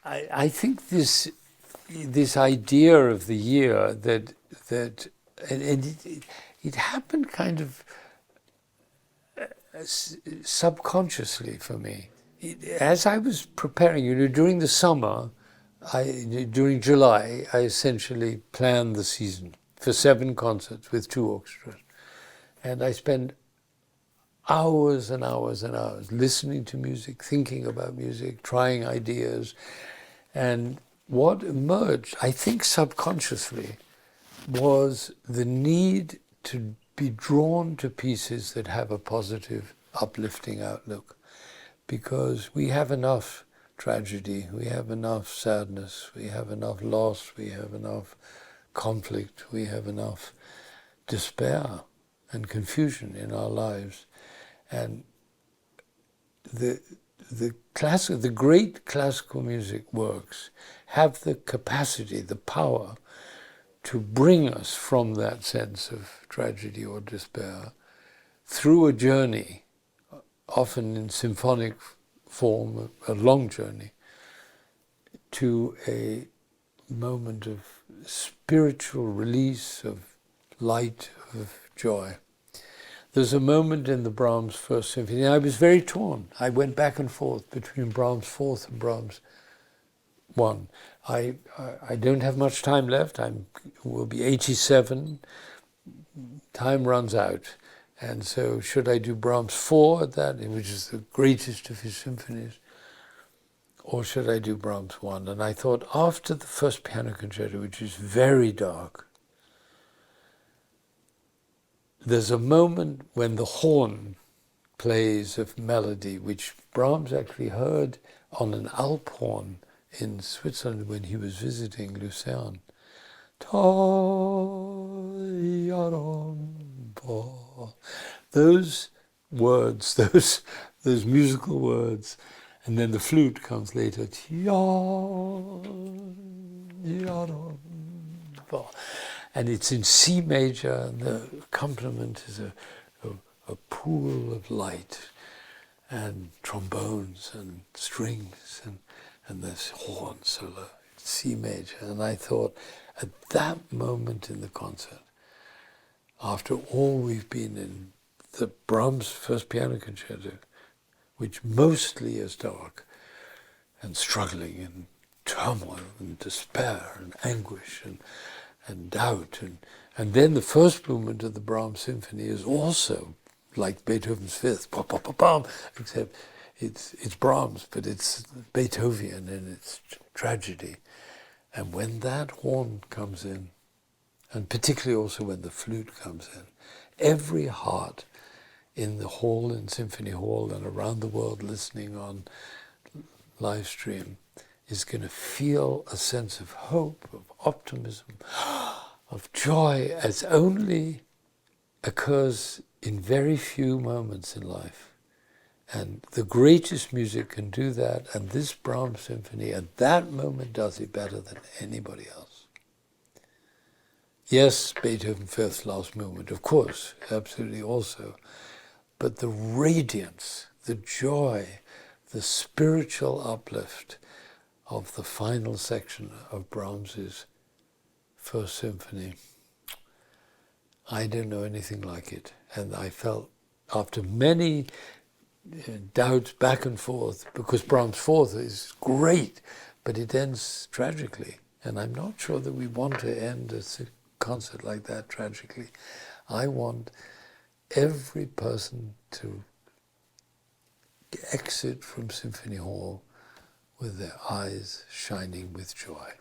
I think this idea of the year it happened kind of subconsciously for me. As I was preparing, during the summer, during July, I essentially planned the season for 7 concerts with 2 orchestras. And I spent hours and hours and hours listening to music, thinking about music, trying ideas. And what emerged, I think subconsciously, was the need to be drawn to pieces that have a positive, uplifting outlook. Because we have enough tragedy, we have enough sadness, we have enough loss, we have enough conflict, we have enough despair and confusion in our lives. And the great classical music works have the capacity, the power to bring us from that sense of tragedy or despair through a journey, often in symphonic form, a long journey, to a moment of spiritual release, of light, of joy. There's a moment in the Brahms First Symphony. I was very torn. I went back and forth between Brahms Fourth and Brahms One. I don't have much time left. Will be 87. Time runs out. And so should I do Brahms 4 at that, which is the greatest of his symphonies, or should I do Brahms 1? And I thought after the first piano concerto, which is very dark, there's a moment when the horn plays of melody, which Brahms actually heard on an Alp horn in Switzerland when he was visiting Lucerne. Those words, those musical words, and then the flute comes later. And it's in C major, and the accompaniment is a pool of light, and trombones and strings, and this horn solo, C major. And I thought, at that moment in the concert, after all we've been in, the Brahms First Piano Concerto, which mostly is dark and struggling and turmoil and despair and anguish and doubt. And then the first movement of the Brahms Symphony is also like Beethoven's Fifth, except it's Brahms, but it's Beethoven and it's tragedy. And when that horn comes in, and particularly also when the flute comes in, every heart in the hall, in Symphony Hall and around the world listening on live stream is going to feel a sense of hope, of optimism, of joy, as only occurs in very few moments in life. And the greatest music can do that, and this Brahms Symphony at that moment does it better than anybody else. Yes, Beethoven Fifth Last Movement, of course, absolutely also. But the radiance, the joy, the spiritual uplift of the final section of Brahms's First Symphony, I don't know anything like it. And I felt, after many doubts back and forth, because Brahms' Fourth is great, but it ends tragically. And I'm not sure that we want to end a concert like that tragically. I want every person to exit from Symphony Hall with their eyes shining with joy.